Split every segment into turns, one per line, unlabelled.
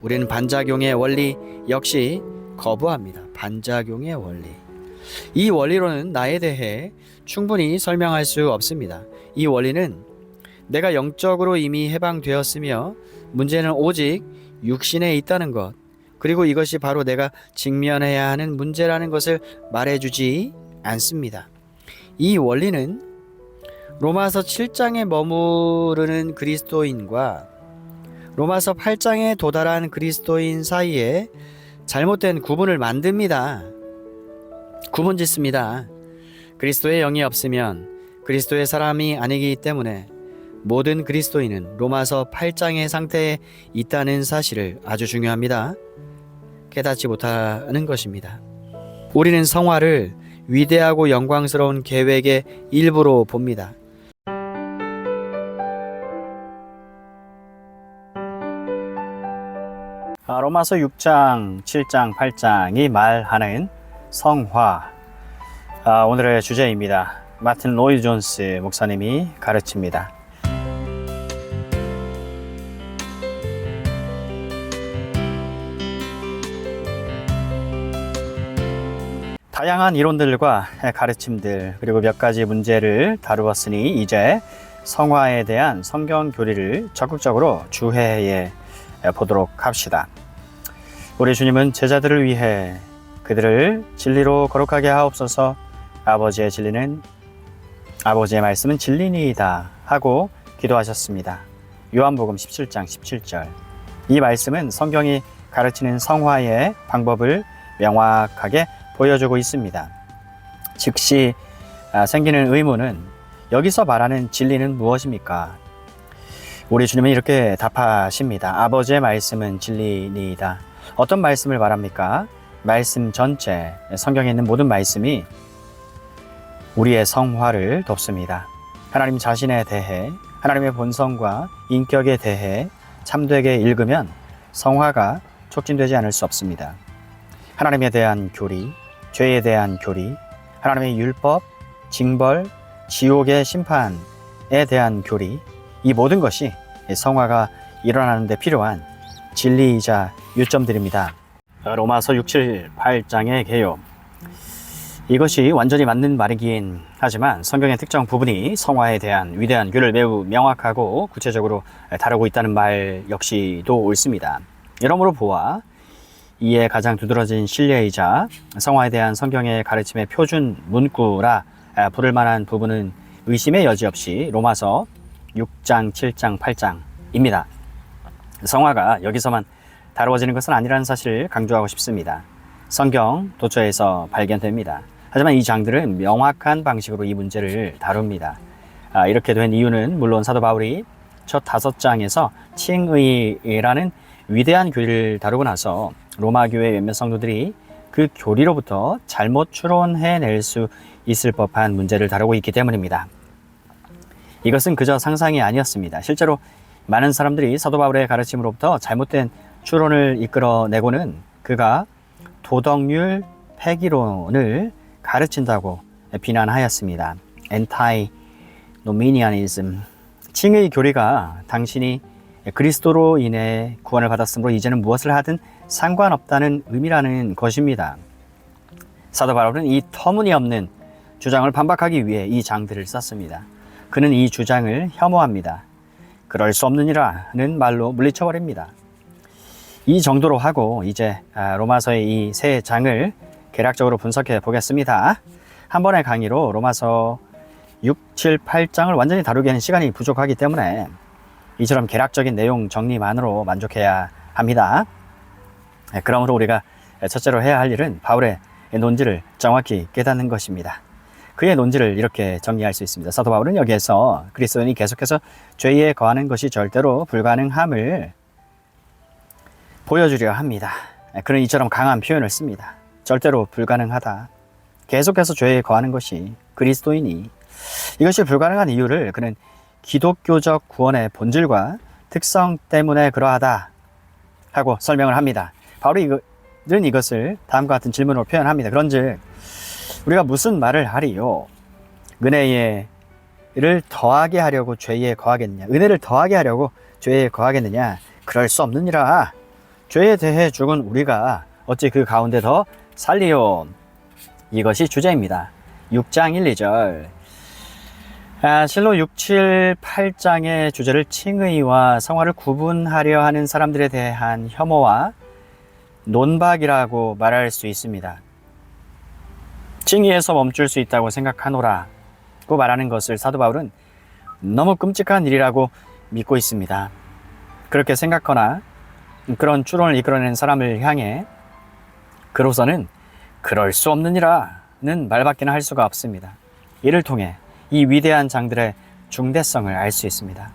우리는 반작용의 원리 역시 거부합니다. 반작용의 원리. 이 원리로는 나에 대해 충분히 설명할 수 없습니다. 이 원리는 내가 영적으로 이미 해방되었으며 문제는 오직 육신에 있다는 것, 그리고 이것이 바로 내가 직면해야 하는 문제라는 것을 말해주지 않습니다. 이 원리는 로마서 7장에 머무르는 그리스도인과 로마서 8장에 도달한 그리스도인 사이에 잘못된 구분을 만듭니다. 구분 짓습니다. 그리스도의 영이 없으면 그리스도의 사람이 아니기 때문에 모든 그리스도인은 로마서 8장의 상태에 있다는 사실을 아주 중요합니다. 깨닫지 못하는 것입니다. 우리는 성화를 위대하고 영광스러운 계획의 일부로 봅니다. 로마서 6장, 7장, 8장이 말하는 성화, 오늘의 주제입니다. 마틴 로이드 존스 목사님이 가르칩니다. 다양한 이론들과 가르침들, 그리고 몇 가지 문제를 다루었으니 이제 성화에 대한 성경 교리를 적극적으로 주해해 보도록 합시다. 우리 주님은 제자들을 위해 그들을 진리로 거룩하게 하옵소서, 아버지의 진리는 아버지의 말씀은 진리니이다 하고 기도하셨습니다. 요한복음 17장 17절. 이 말씀은 성경이 가르치는 성화의 방법을 명확하게 보여주고 있습니다. 즉시 생기는 의문은 여기서 말하는 진리는 무엇입니까? 우리 주님은 이렇게 답하십니다. 아버지의 말씀은 진리니이다. 어떤 말씀을 말합니까? 말씀 전체, 성경에 있는 모든 말씀이 우리의 성화를 돕습니다. 하나님 자신에 대해, 하나님의 본성과 인격에 대해 참되게 읽으면 성화가 촉진되지 않을 수 없습니다. 하나님에 대한 교리, 죄에 대한 교리, 하나님의 율법, 징벌, 지옥의 심판에 대한 교리, 이 모든 것이 성화가 일어나는 데 필요한 진리이자 요점들입니다. 로마서 6, 7, 8장의 개요. 이것이 완전히 맞는 말이긴 하지만 성경의 특정 부분이 성화에 대한 위대한 교리를 매우 명확하고 구체적으로 다루고 있다는 말 역시도 옳습니다. 여러모로 보아 이에 가장 두드러진 신뢰이자 성화에 대한 성경의 가르침의 표준 문구라 부를 만한 부분은 의심의 여지 없이 로마서 6장, 7장, 8장입니다. 성화가 여기서만 다루어지는 것은 아니라는 사실을 강조하고 싶습니다. 성경 도처에서 발견됩니다. 하지만 이 장들은 명확한 방식으로 이 문제를 다룹니다. 이렇게 된 이유는 물론 사도 바울이 첫 5장에서 칭의라는 위대한 교리를 다루고 나서 로마 교회 몇몇 성도들이 그 교리로부터 잘못 추론해낼 수 있을 법한 문제를 다루고 있기 때문입니다. 이것은 그저 상상이 아니었습니다. 실제로 많은 사람들이 사도 바울의 가르침으로부터 잘못된 추론을 이끌어내고는 그가 도덕률 폐기론을 가르친다고 비난하였습니다. Antinomianism. 칭의 교리가 당신이 그리스도로 인해 구원을 받았으므로 이제는 무엇을 하든 상관없다는 의미라는 것입니다. 사도 바울은 이 터무니없는 주장을 반박하기 위해 이 장들을 썼습니다. 그는 이 주장을 혐오합니다. 그럴 수 없느니라는 말로 물리쳐버립니다. 이 정도로 하고 이제 로마서의 이 세 장을 개략적으로 분석해 보겠습니다. 한 번의 강의로 로마서 6, 7, 8장을 완전히 다루기에는 시간이 부족하기 때문에 이처럼 개략적인 내용 정리만으로 만족해야 합니다. 그러므로 우리가 첫째로 해야 할 일은 바울의 논지를 정확히 깨닫는 것입니다. 그의 논지를 이렇게 정리할 수 있습니다. 사도 바울은 여기에서 그리스도인이 계속해서 죄에 거하는 것이 절대로 불가능함을 보여주려 합니다. 그는 이처럼 강한 표현을 씁니다. 절대로 불가능하다. 계속해서 죄에 거하는 것이 그리스도인이, 이것이 불가능한 이유를 그는 기독교적 구원의 본질과 특성 때문에 그러하다 하고 설명을 합니다. 바울은 이것을 다음과 같은 질문으로 표현합니다. 그런즉 우리가 무슨 말을 하리요? 은혜를 더하게 하려고 죄에 거하겠느냐? 은혜를 더하게 하려고 죄에 거하겠느냐? 그럴 수 없느니라. 죄에 대해 죽은 우리가 어찌 그 가운데 더 살리요. 이것이 주제입니다. 6장 1, 2절. 실로 6, 7, 8장의 주제를 칭의와 성화를 구분하려 하는 사람들에 대한 혐오와 논박이라고 말할 수 있습니다. 칭의에서 멈출 수 있다고 생각하노라고 말하는 것을 사도 바울은 너무 끔찍한 일이라고 믿고 있습니다. 그렇게 생각하거나 그런 추론을 이끌어낸 사람을 향해 그로서는 그럴 수 없느니라는 말밖에는 할 수가 없습니다. 이를 통해 이 위대한 장들의 중대성을 알 수 있습니다.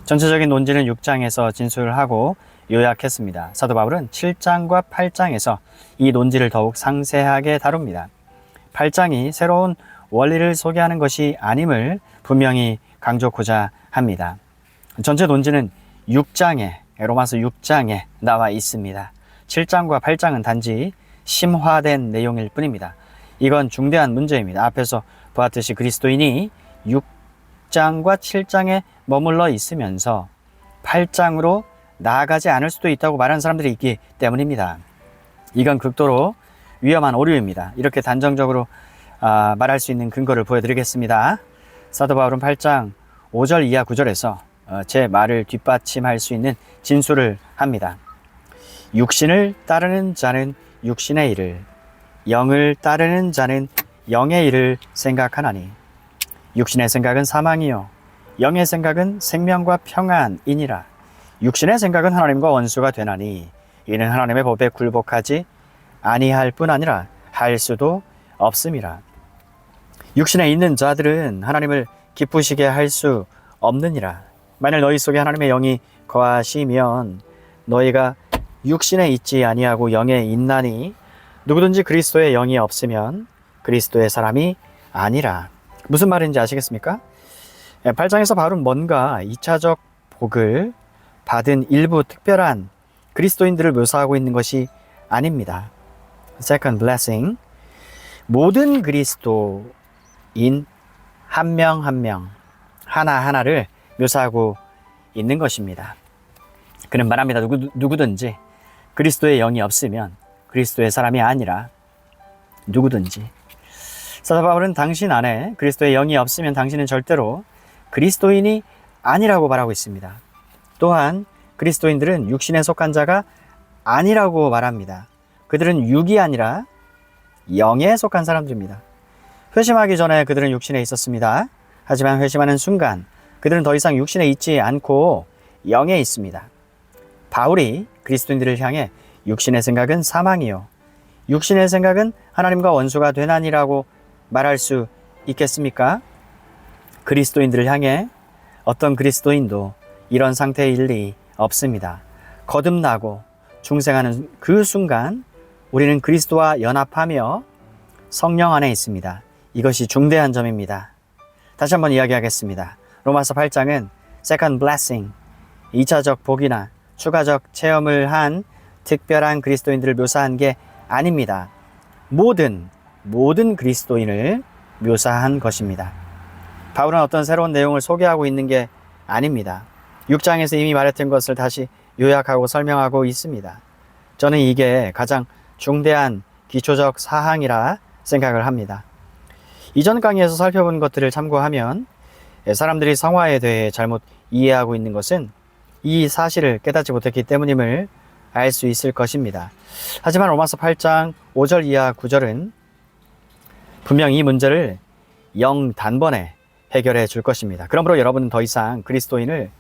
전체적인 논지는 6장에서 진술하고 요약했습니다. 사도 바울은 7장과 8장에서 이 논지를 더욱 상세하게 다룹니다. 8장이 새로운 원리를 소개하는 것이 아님을 분명히 강조하고자 합니다. 전체 논지는 6장에, 로마서 6장에 나와 있습니다. 7장과 8장은 단지 심화된 내용일 뿐입니다. 이건 중대한 문제입니다. 앞에서 보았듯이 그리스도인이 6장과 7장에 머물러 있으면서 8장으로 나아가지 않을 수도 있다고 말하는 사람들이 있기 때문입니다. 이건 극도로 위험한 오류입니다. 이렇게 단정적으로 말할 수 있는 근거를 보여드리겠습니다. 사도 바울은 8장 5절 이하 9절에서 제 말을 뒷받침할 수 있는 진술을 합니다. 육신을 따르는 자는 육신의 일을, 영을 따르는 자는 영의 일을 생각하나니 육신의 생각은 사망이요 영의 생각은 생명과 평안이니라. 육신의 생각은 하나님과 원수가 되나니 이는 하나님의 법에 굴복하지 아니할 뿐 아니라 할 수도 없음이라. 육신에 있는 자들은 하나님을 기쁘시게 할 수 없느니라. 만일 너희 속에 하나님의 영이 거하시면 너희가 육신에 있지 아니하고 영에 있나니 누구든지 그리스도의 영이 없으면 그리스도의 사람이 아니라. 무슨 말인지 아시겠습니까? 8장에서 바울은 뭔가 2차적 복을 받은 일부 특별한 그리스도인들을 묘사하고 있는 것이 아닙니다. Second blessing, 모든 그리스도인 한 명 한 명 하나하나를 묘사하고 있는 것입니다. 그는 말합니다. 누구든지 그리스도의 영이 없으면 그리스도의 사람이 아니라 누구든지. 사도 바울은 당신 안에 그리스도의 영이 없으면 당신은 절대로 그리스도인이 아니라고 말하고 있습니다. 또한 그리스도인들은 육신에 속한 자가 아니라고 말합니다. 그들은 육이 아니라 영에 속한 사람들입니다. 회심하기 전에 그들은 육신에 있었습니다. 하지만 회심하는 순간 그들은 더 이상 육신에 있지 않고 영에 있습니다. 바울이 그리스도인들을 향해 육신의 생각은 사망이요 육신의 생각은 하나님과 원수가 되나니라고 말할 수 있겠습니까? 그리스도인들을 향해 어떤 그리스도인도 이런 상태의 일이 없습니다. 거듭나고 중생하는 그 순간 우리는 그리스도와 연합하며 성령 안에 있습니다. 이것이 중대한 점입니다. 다시 한번 이야기하겠습니다. 로마서 8장은 second blessing, 2차적 복이나 추가적 체험을 한 특별한 그리스도인들을 묘사한 게 아닙니다. 모든 그리스도인을 묘사한 것입니다. 바울은 어떤 새로운 내용을 소개하고 있는 게 아닙니다. 6장에서 이미 말했던 것을 다시 요약하고 설명하고 있습니다. 저는 이게 가장 중대한 기초적 사항이라 생각을 합니다. 이전 강의에서 살펴본 것들을 참고하면 사람들이 성화에 대해 잘못 이해하고 있는 것은 이 사실을 깨닫지 못했기 때문임을 알 수 있을 것입니다. 하지만 로마서 8장 5절 이하 9절은 분명 이 문제를 단번에 해결해 줄 것입니다. 그러므로 여러분은 더 이상 그리스도인을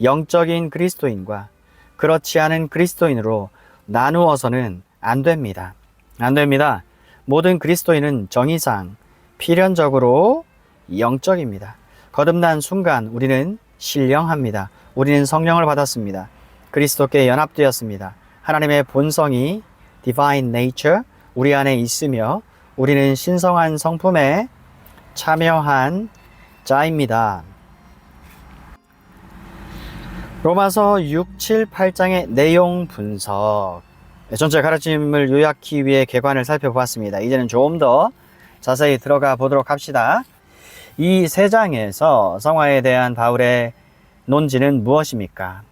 영적인 그리스도인과 그렇지 않은 그리스도인으로 나누어서는 안 됩니다. 안 됩니다. 모든 그리스도인은 정의상 필연적으로 영적입니다. 거듭난 순간 우리는 신령합니다. 우리는 성령을 받았습니다. 그리스도께 연합되었습니다. 하나님의 본성이 divine nature 우리 안에 있으며 우리는 신성한 성품에 참여한 자입니다. 로마서 6, 7, 8장의 내용 분석, 전체 가르침을 요약하기 위해 개관을 살펴보았습니다. 이제는 좀 더 자세히 들어가 보도록 합시다. 이 세 장에서 성화에 대한 바울의 논지는 무엇입니까?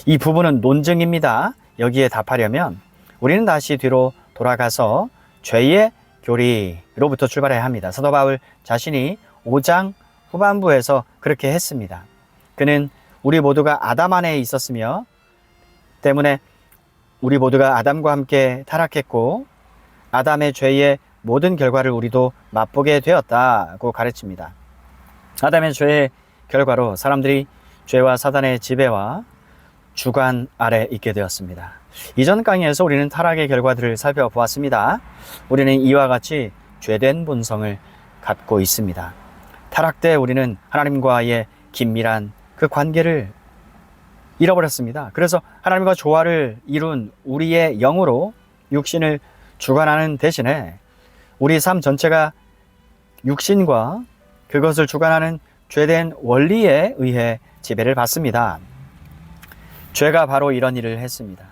이 부분은 논증입니다. 여기에 답하려면 우리는 다시 뒤로 돌아가서 죄의 교리로부터 출발해야 합니다. 사도 바울 자신이 5장 후반부에서 그렇게 했습니다. 그는 우리 모두가 아담 안에 있었으며 때문에 우리 모두가 아담과 함께 타락했고 아담의 죄의 모든 결과를 우리도 맛보게 되었다고 가르칩니다. 아담의 죄의 결과로 사람들이 죄와 사단의 지배와 주관 아래 있게 되었습니다. 이전 강의에서 우리는 타락의 결과들을 살펴보았습니다. 우리는 이와 같이 죄된 본성을 갖고 있습니다. 타락 때 우리는 하나님과의 긴밀한 그 관계를 잃어버렸습니다. 그래서 하나님과 조화를 이룬 우리의 영으로 육신을 주관하는 대신에 우리 삶 전체가 육신과 그것을 주관하는 죄된 원리에 의해 지배를 받습니다. 죄가 바로 이런 일을 했습니다.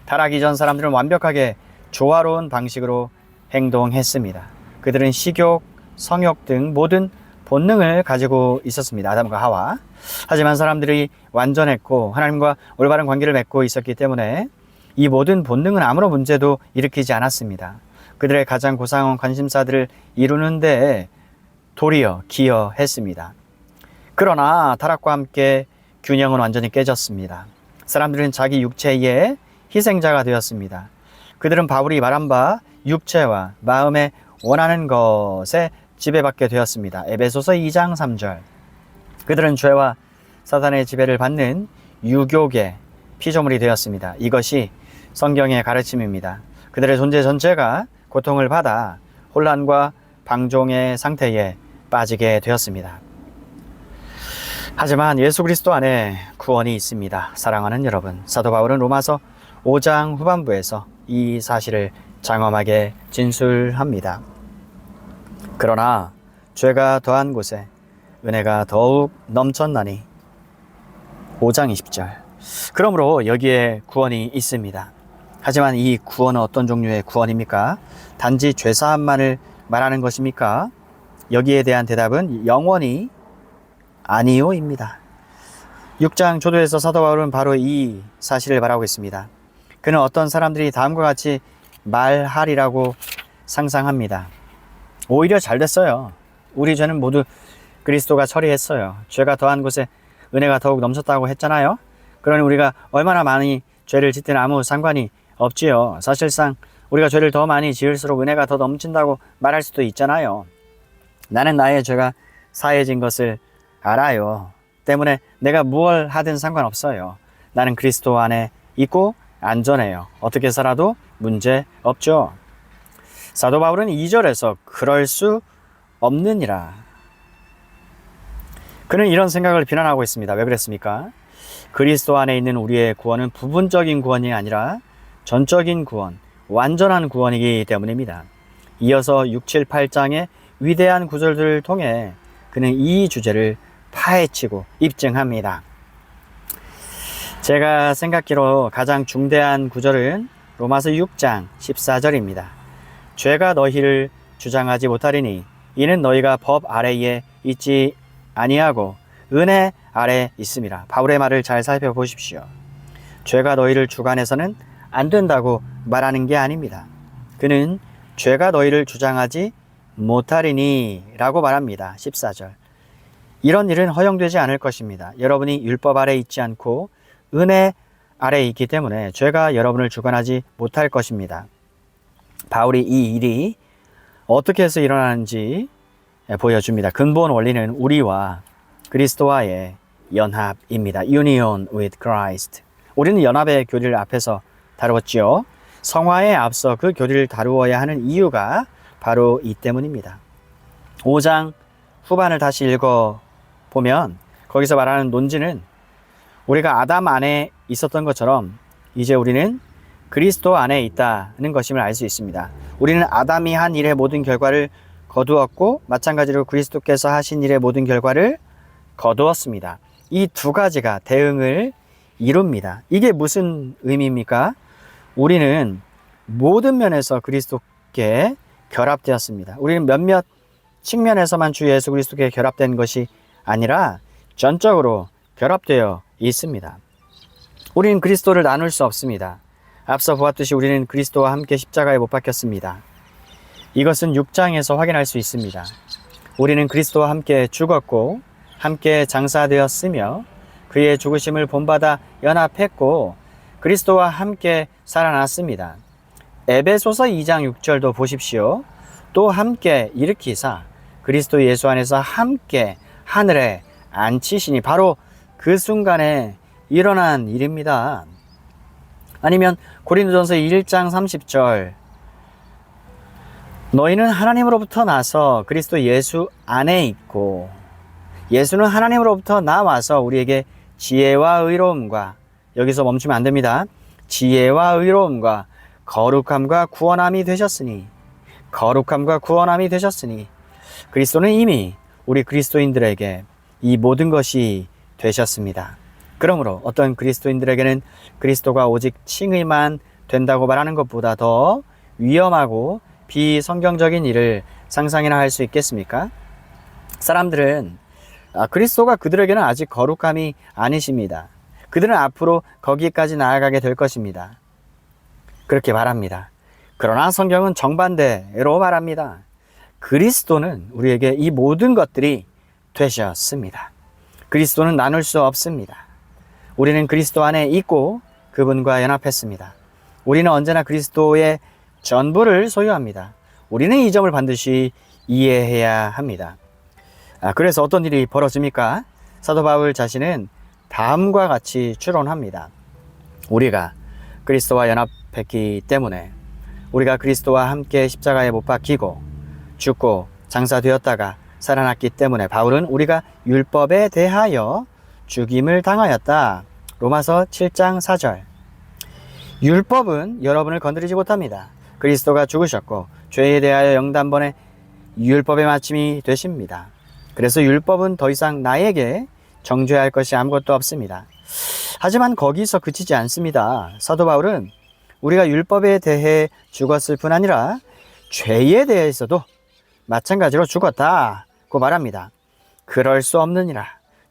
타락 이전 사람들은 완벽하게 조화로운 방식으로 행동했습니다. 그들은 식욕, 성욕 등 모든 본능을 가지고 있었습니다. 아담과 하와. 하지만 사람들이 완전했고 하나님과 올바른 관계를 맺고 있었기 때문에 이 모든 본능은 아무런 문제도 일으키지 않았습니다. 그들의 가장 고상한 관심사들을 이루는 데 도리어 기여했습니다. 그러나 타락과 함께 균형은 완전히 깨졌습니다. 사람들은 자기 육체의 희생자가 되었습니다. 그들은 바울이 말한 바 육체와 마음에 원하는 것에 지배받게 되었습니다. 에베소서 2장 3절. 그들은 죄와 사단의 지배를 받는 유욕의 피조물이 되었습니다. 이것이 성경의 가르침입니다. 그들의 존재 전체가 고통을 받아 혼란과 방종의 상태에 빠지게 되었습니다. 하지만 예수 그리스도 안에 구원이 있습니다. 사랑하는 여러분, 사도 바울은 로마서 5장 후반부에서 이 사실을 장엄하게 진술합니다. 그러나 죄가 더한 곳에 은혜가 더욱 넘쳤나니 5장 20절. 그러므로 여기에 구원이 있습니다. 하지만 이 구원은 어떤 종류의 구원입니까? 단지 죄사함만을 말하는 것입니까? 여기에 대한 대답은 영원히 아니요입니다. 6장 초도에서 사도 바울은 바로 이 사실을 말하고 있습니다. 그는 어떤 사람들이 다음과 같이 말하리라고 상상합니다. 오히려 잘 됐어요. 우리 죄는 모두 그리스도가 처리했어요. 죄가 더한 곳에 은혜가 더욱 넘쳤다고 했잖아요. 그러니 우리가 얼마나 많이 죄를 짓든 아무 상관이 없지요. 사실상 우리가 죄를 더 많이 지을수록 은혜가 더 넘친다고 말할 수도 있잖아요. 나는 나의 죄가 사해진 것을 알아요. 때문에 내가 무얼 하든 상관없어요. 나는 그리스도 안에 있고 안전해요. 어떻게 살아도 문제 없죠. 사도 바울은 2절에서 그럴 수 없느니라. 그는 이런 생각을 비난하고 있습니다. 왜 그랬습니까? 그리스도 안에 있는 우리의 구원은 부분적인 구원이 아니라 전적인 구원, 완전한 구원이기 때문입니다. 이어서 6, 7, 8장의 위대한 구절들을 통해 그는 이 주제를 파헤치고 입증합니다. 제가 생각기로 가장 중대한 구절은 로마서 6장 14절입니다. 죄가 너희를 주장하지 못하리니 이는 너희가 법 아래에 있지 아니하고 은혜 아래 있음이라. 바울의 말을 잘 살펴보십시오. 죄가 너희를 주관해서는 안 된다고 말하는 게 아닙니다. 그는 죄가 너희를 주장하지 못하리니 라고 말합니다. 14절. 이런 일은 허용되지 않을 것입니다. 여러분이 율법 아래 있지 않고 은혜 아래 있기 때문에 죄가 여러분을 주관하지 못할 것입니다. 바울이 이 일이 어떻게 해서 일어나는지 보여줍니다. 근본 원리는 우리와 그리스도와의 연합입니다. Union with Christ. 우리는 연합의 교리를 앞에서 다루었지요. 성화에 앞서 그 교리를 다루어야 하는 이유가 바로 이 때문입니다. 5장 후반을 다시 읽어보면 거기서 말하는 논지는 우리가 아담 안에 있었던 것처럼 이제 우리는 그리스도 안에 있다는 것임을 알 수 있습니다. 우리는 아담이 한 일의 모든 결과를 거두었고 마찬가지로 그리스도께서 하신 일의 모든 결과를 거두었습니다. 이 두 가지가 대응을 이룹니다. 이게 무슨 의미입니까? 우리는 모든 면에서 그리스도께 결합되었습니다. 우리는 몇몇 측면에서만 주 예수 그리스도께 결합된 것이 아니라 전적으로 결합되어 있습니다. 우리는 그리스도를 나눌 수 없습니다. 앞서 보았듯이 우리는 그리스도와 함께 십자가에 못 박혔습니다. 이것은 6장에서 확인할 수 있습니다. 우리는 그리스도와 함께 죽었고 함께 장사되었으며 그의 죽으심을 본받아 연합했고 그리스도와 함께 살아났습니다. 에베소서 2장 6절도 보십시오. 또 함께 일으키사 그리스도 예수 안에서 함께 하늘에 앉히시니 바로 그 순간에 일어난 일입니다. 아니면 고린도전서 1장 30절 너희는 하나님으로부터 나서 그리스도 예수 안에 있고 예수는 하나님으로부터 나와서 우리에게 지혜와 의로움과 여기서 멈추면 안 됩니다. 지혜와 의로움과 거룩함과 구원함이 되셨으니 그리스도는 이미 우리 그리스도인들에게 이 모든 것이 되셨습니다. 그러므로 어떤 그리스도인들에게는 그리스도가 오직 칭의만 된다고 말하는 것보다 더 위험하고 비성경적인 일을 상상이나 할 수 있겠습니까? 사람들은 그리스도가 그들에게는 아직 거룩함이 아니십니다. 그들은 앞으로 거기까지 나아가게 될 것입니다. 그렇게 말합니다. 그러나 성경은 정반대로 말합니다. 그리스도는 우리에게 이 모든 것들이 되셨습니다. 그리스도는 나눌 수 없습니다. 우리는 그리스도 안에 있고 그분과 연합했습니다. 우리는 언제나 그리스도의 전부를 소유합니다. 우리는 이 점을 반드시 이해해야 합니다. 그래서 어떤 일이 벌어집니까? 사도 바울 자신은 다음과 같이 추론합니다. 우리가 그리스도와 연합했기 때문에 우리가 그리스도와 함께 십자가에 못 박히고 죽고 장사되었다가 살아났기 때문에 바울은 우리가 율법에 대하여 죽임을 당하였다. 로마서 7장 4절. 율법은 여러분을 건드리지 못합니다. 그리스도가 죽으셨고 죄에 대하여 영단번에 율법의 마침이 되십니다. 그래서 율법은 더 이상 나에게 정죄할 것이 아무것도 없습니다. 하지만 거기서 그치지 않습니다. 사도 바울은 우리가 율법에 대해 죽었을 뿐 아니라 죄에 대해서도 마찬가지로 죽었다고 말합니다. 그럴 수 없느니라.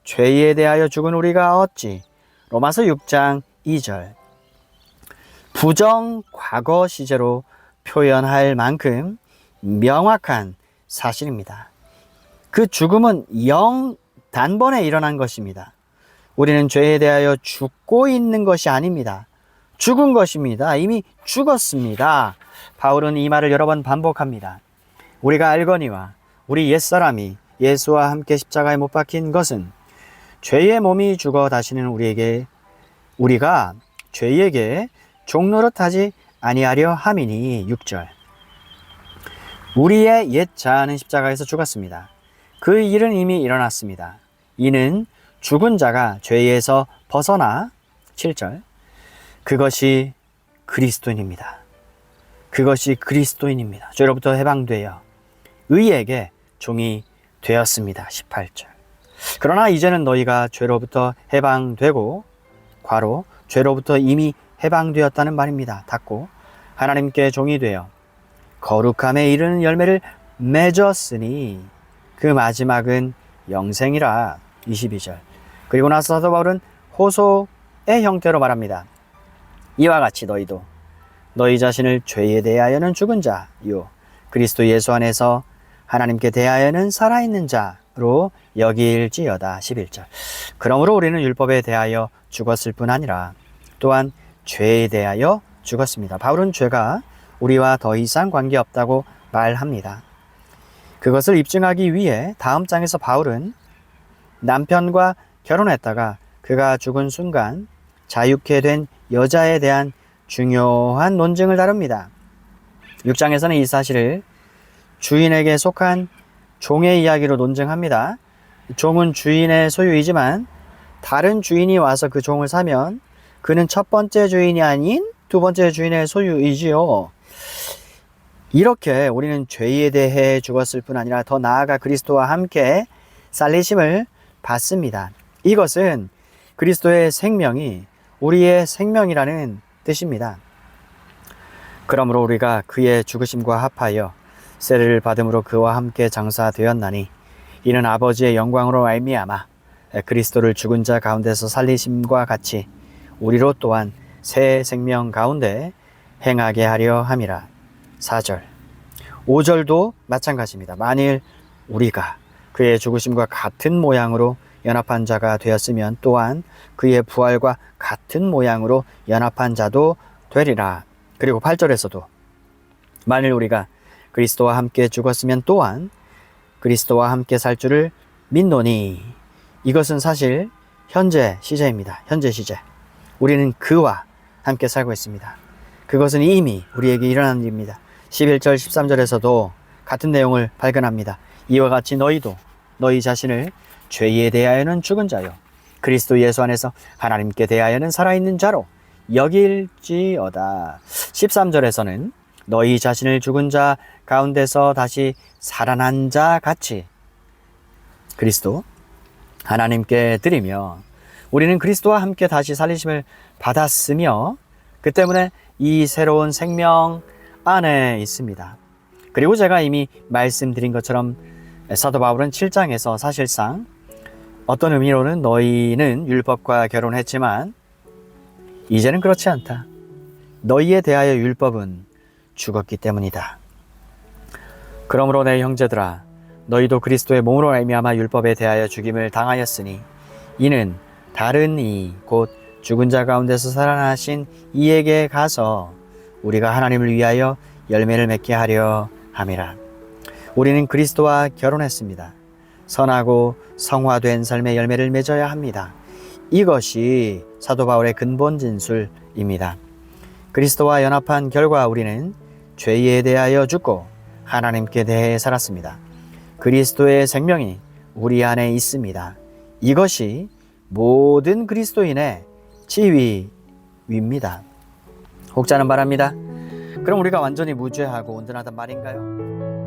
죄에 대하여 죽은 우리가 어찌. 로마서 6장 2절. 부정 과거 시제로 표현할 만큼 명확한 사실입니다. 그 죽음은 단번에 일어난 것입니다. 우리는 죄에 대하여 죽고 있는 것이 아닙니다. 죽은 것입니다. 이미 죽었습니다. 바울은 이 말을 여러 번 반복합니다. 우리가 알거니와 우리 옛사람이 예수와 함께 십자가에 못 박힌 것은 죄의 몸이 죽어 다시는 우리가 죄에게 종노릇하지 아니하려 함이니. 6절. 우리의 옛 자아는 십자가에서 죽었습니다. 그 일은 이미 일어났습니다. 이는 죽은 자가 죄에서 벗어나. 7절. 그것이 그리스도인입니다. 죄로부터 해방되어 의에게 종이 되었습니다. 18절. 그러나 이제는 너희가 죄로부터 해방되고 괄호 죄로부터 이미 해방되었다는 말입니다. 닫고 하나님께 종이 되어 거룩함에 이르는 열매를 맺었으니 그 마지막은 영생이라. 22절. 그리고 나서 사도 바울은 호소의 형태로 말합니다. 이와 같이 너희도 너희 자신을 죄에 대하여는 죽은 자요 그리스도 예수 안에서 하나님께 대하여는 살아있는 자로 여길지어다. 11절. 그러므로 우리는 율법에 대하여 죽었을 뿐 아니라 또한 죄에 대하여 죽었습니다. 바울은 죄가 우리와 더 이상 관계없다고 말합니다. 그것을 입증하기 위해 다음 장에서 바울은 남편과 결혼했다가 그가 죽은 순간 자유케 된 여자에 대한 중요한 논증을 다룹니다. 6장에서는 이 사실을 주인에게 속한 종의 이야기로 논증합니다. 종은 주인의 소유이지만 다른 주인이 와서 그 종을 사면 그는 첫 번째 주인이 아닌 두 번째 주인의 소유이지요. 이렇게 우리는 죄에 대해 죽었을 뿐 아니라 더 나아가 그리스도와 함께 살리심을 받습니다. 이것은 그리스도의 생명이 우리의 생명이라는 뜻입니다. 그러므로 우리가 그의 죽으심과 합하여 세례를 받음으로 그와 함께 장사되었나니 이는 아버지의 영광으로 말미암아 그리스도를 죽은 자 가운데서 살리심과 같이 우리로 또한 새 생명 가운데 행하게 하려 함이라. 4절 5절도 마찬가지입니다. 만일 우리가 그의 죽으심과 같은 모양으로 연합한 자가 되었으면 또한 그의 부활과 같은 모양으로 연합한 자도 되리라. 그리고 8절에서도 만일 우리가 그리스도와 함께 죽었으면 또한 그리스도와 함께 살 줄을 믿노니. 이것은 사실 현재 시제입니다. 현재 시제. 우리는 그와 함께 살고 있습니다. 그것은 이미 우리에게 일어난 일입니다. 11절 13절에서도 같은 내용을 발견합니다. 이와 같이 너희도 너희 자신을 죄에 대하여는 죽은 자요 그리스도 예수 안에서 하나님께 대하여는 살아있는 자로 여길지어다. 13절에서는 너희 자신을 죽은 자 가운데서 다시 살아난 자 같이 그리스도 하나님께 드리며 우리는 그리스도와 함께 다시 살리심을 받았으며 그 때문에 이 새로운 생명 안에 있습니다. 그리고 제가 이미 말씀드린 것처럼 사도 바울은 7장에서 사실상 어떤 의미로는 너희는 율법과 결혼했지만 이제는 그렇지 않다. 너희에 대하여 율법은 죽었기 때문이다. 그러므로 내 형제들아 너희도 그리스도의 몸으로 말미암아 율법에 대하여 죽임을 당하였으니 이는 다른 이 곧 죽은 자 가운데서 살아나신 이에게 가서 우리가 하나님을 위하여 열매를 맺게 하려 함이라. 우리는 그리스도와 결혼했습니다. 선하고 성화된 삶의 열매를 맺어야 합니다. 이것이 사도 바울의 근본 진술입니다. 그리스도와 연합한 결과 우리는 죄에 대하여 죽고 하나님께 대해 살았습니다. 그리스도의 생명이 우리 안에 있습니다. 이것이 모든 그리스도인의 지위입니다. 혹자는 말합니다. 그럼 우리가 완전히 무죄하고 온전하단 말인가요?